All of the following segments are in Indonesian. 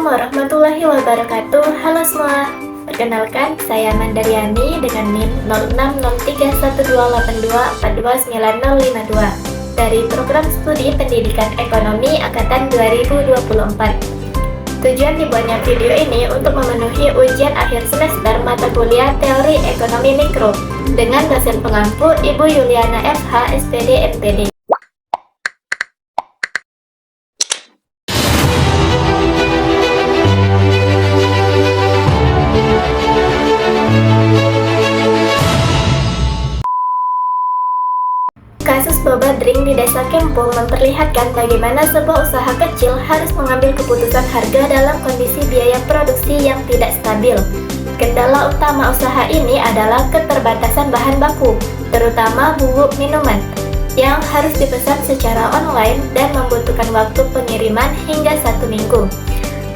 warahmatullahi wabarakatuh. Halo semua, perkenalkan saya Mandaryani dengan NIM 06031282429052 dari Program Studi Pendidikan Ekonomi Angkatan 2024. Tujuan dibuatnya video ini untuk memenuhi ujian akhir semester mata kuliah Teori Ekonomi Mikro dengan dosen pengampu Ibu Yuliana FH, SPD, MPD. Kasus boba drink di Desa Kempung memperlihatkan bagaimana sebuah usaha kecil harus mengambil keputusan harga dalam kondisi biaya produksi yang tidak stabil. Kendala utama usaha ini adalah keterbatasan bahan baku, terutama bubuk minuman, yang harus dipesan secara online dan membutuhkan waktu pengiriman hingga 1 minggu.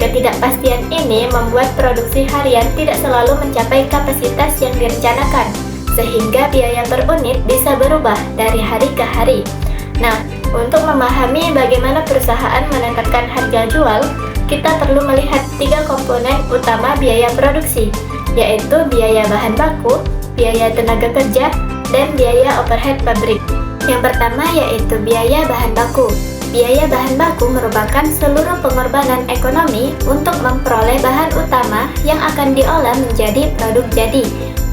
Ketidakpastian ini membuat produksi harian tidak selalu mencapai kapasitas yang direncanakan, sehingga biaya per unit bisa berubah dari hari ke hari. Nah, untuk memahami bagaimana perusahaan menetapkan harga jual, kita perlu melihat 3 komponen utama biaya produksi, yaitu biaya bahan baku, biaya tenaga kerja, dan biaya overhead pabrik. Yang pertama yaitu biaya bahan baku. Biaya bahan baku merupakan seluruh pengorbanan ekonomi untuk memperoleh bahan utama yang akan diolah menjadi produk jadi.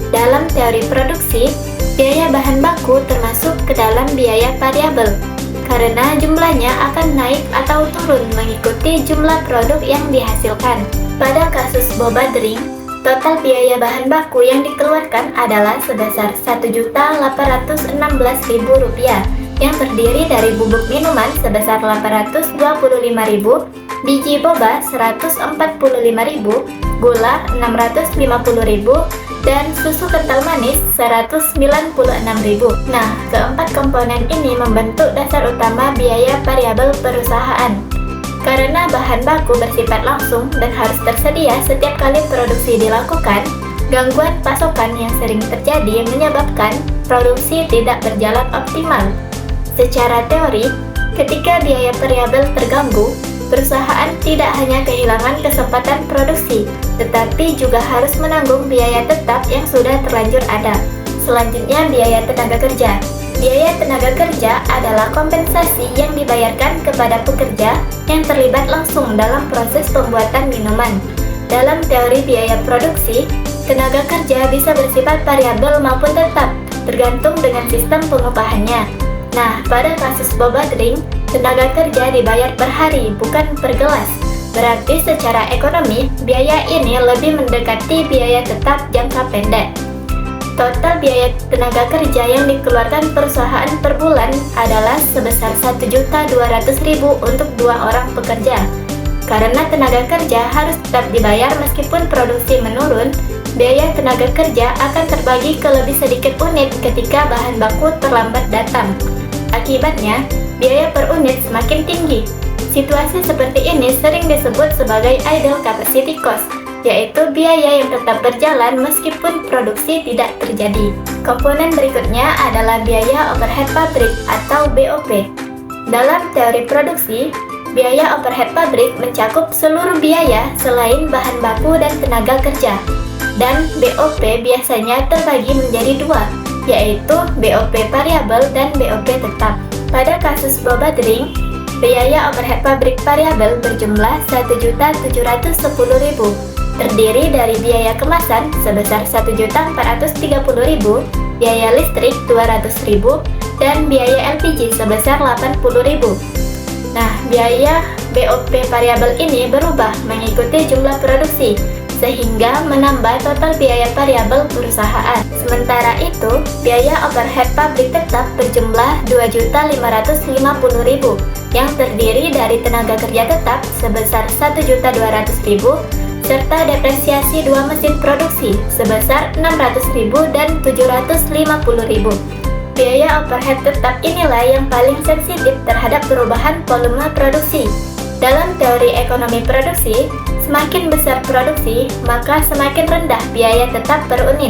Dalam teori produksi, biaya bahan baku termasuk ke dalam biaya variabel, karena jumlahnya akan naik atau turun mengikuti jumlah produk yang dihasilkan. Pada kasus boba drink, total biaya bahan baku yang dikeluarkan adalah sebesar Rp1.816.000, yang terdiri dari bubuk minuman sebesar Rp825.000, biji boba Rp145.000, gula Rp650.000, dan susu kental manis Rp196.000. Nah, keempat komponen ini membentuk dasar utama biaya variabel perusahaan. Karena bahan baku bersifat langsung dan harus tersedia setiap kali produksi dilakukan, gangguan pasokan yang sering terjadi menyebabkan produksi tidak berjalan optimal. Secara teori, ketika biaya variabel terganggu, perusahaan tidak hanya kehilangan kesempatan produksi, tetapi juga harus menanggung biaya tetap yang sudah terlanjur ada. Selanjutnya, biaya tenaga kerja. Biaya tenaga kerja adalah kompensasi yang dibayarkan kepada pekerja yang terlibat langsung dalam proses pembuatan minuman. Dalam teori biaya produksi, tenaga kerja bisa bersifat variabel maupun tetap, tergantung dengan sistem pengupahannya. Nah, pada kasus boba drink, tenaga kerja dibayar per hari, bukan per gelas. Berarti secara ekonomi, biaya ini lebih mendekati biaya tetap jangka pendek. Total biaya tenaga kerja yang dikeluarkan perusahaan per bulan adalah sebesar Rp1.200.000 untuk 2 orang pekerja. Karena tenaga kerja harus tetap dibayar meskipun produksi menurun, biaya tenaga kerja akan terbagi ke lebih sedikit unit ketika bahan baku terlambat datang. Akibatnya, biaya per unit semakin tinggi. Situasi seperti ini sering disebut sebagai idle capacity cost, yaitu biaya yang tetap berjalan meskipun produksi tidak terjadi. Komponen berikutnya adalah biaya overhead pabrik atau BOP. Dalam teori produksi, biaya overhead pabrik mencakup seluruh biaya selain bahan baku dan tenaga kerja. Dan BOP biasanya terbagi menjadi 2, yaitu BOP variabel dan BOP tetap. Pada kasus boba drink, biaya overhead pabrik variabel berjumlah Rp1.710.000, terdiri dari biaya kemasan sebesar Rp1.430.000, biaya listrik Rp200.000, dan biaya LPG sebesar Rp80.000. Nah, biaya BOP variabel ini berubah mengikuti jumlah produksi, sehingga menambah total biaya variabel perusahaan. Sementara itu, biaya overhead pabrik tetap berjumlah Rp2.550.000, yang terdiri dari tenaga kerja tetap sebesar Rp1.200.000, serta depresiasi 2 mesin produksi sebesar Rp600.000 dan Rp750.000. Biaya overhead tetap inilah yang paling sensitif terhadap perubahan volume produksi. Dalam teori ekonomi produksi, semakin besar produksi, maka semakin rendah biaya tetap per unit.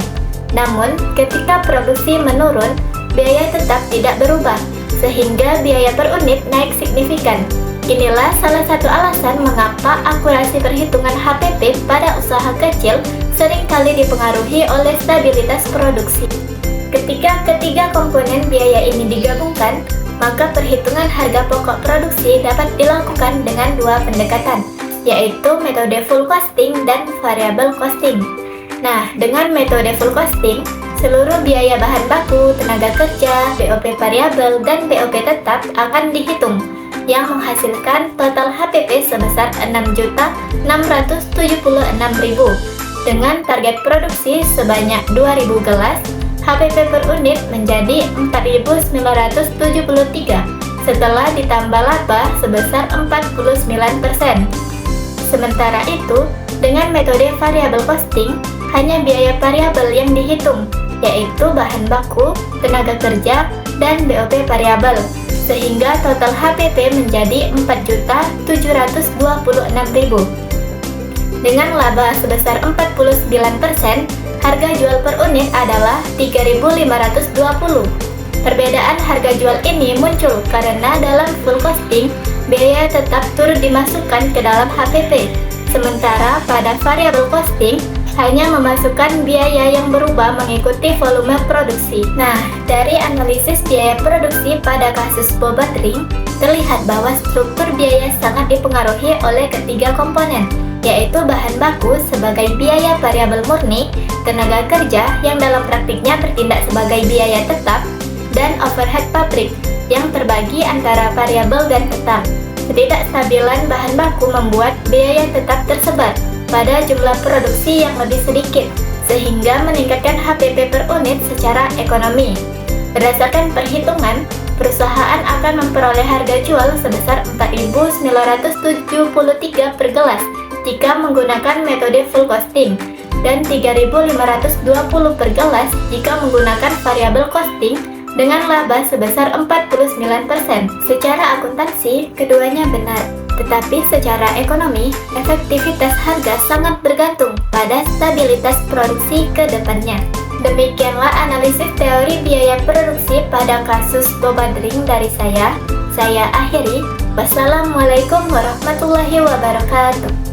Namun, ketika produksi menurun, biaya tetap tidak berubah, sehingga biaya per unit naik signifikan. Inilah salah satu alasan mengapa akurasi perhitungan HPP pada usaha kecil seringkali dipengaruhi oleh stabilitas produksi. Ketika ketiga komponen biaya ini digabungkan, maka perhitungan harga pokok produksi dapat dilakukan dengan dua pendekatan, yaitu metode full costing dan variable costing. Nah, dengan metode full costing, seluruh biaya bahan baku, tenaga kerja, BOP variabel, dan BOP tetap akan dihitung, yang menghasilkan total HPP sebesar 6.676.000. Dengan target produksi sebanyak 2.000 gelas, HPP per unit menjadi 4.973 setelah ditambah laba sebesar 49%. Sementara itu, dengan metode variable costing, hanya biaya variabel yang dihitung, yaitu bahan baku, tenaga kerja, dan BOP variabel, sehingga total HPP menjadi 4.726.000. Dengan laba sebesar 49%, harga jual per unit adalah 3.520. Perbedaan harga jual ini muncul karena dalam full costing, biaya tetap turut dimasukkan ke dalam HPP, sementara pada variable costing, hanya memasukkan biaya yang berubah mengikuti volume produksi. Nah, dari analisis biaya produksi pada kasus boba drink, terlihat bahwa struktur biaya sangat dipengaruhi oleh ketiga komponen, yaitu bahan baku sebagai biaya variabel murni, tenaga kerja yang dalam praktiknya bertindak sebagai biaya tetap, dan overhead pabrik yang terbagi antara variabel dan tetap. Ketidakstabilan bahan baku membuat biaya tetap tersebar pada jumlah produksi yang lebih sedikit, sehingga meningkatkan HPP per unit secara ekonomi. Berdasarkan perhitungan, perusahaan akan memperoleh harga jual sebesar 4.973 per gelas jika menggunakan metode full costing, dan 3.520 per gelas jika menggunakan variable costing dengan laba sebesar 49%. Secara akuntansi, keduanya benar. Tetapi secara ekonomi, efektivitas harga sangat bergantung pada stabilitas produksi ke depannya. Demikianlah analisis teori biaya produksi pada kasus boba drink dari saya. Saya akhiri. Wassalamualaikum warahmatullahi wabarakatuh.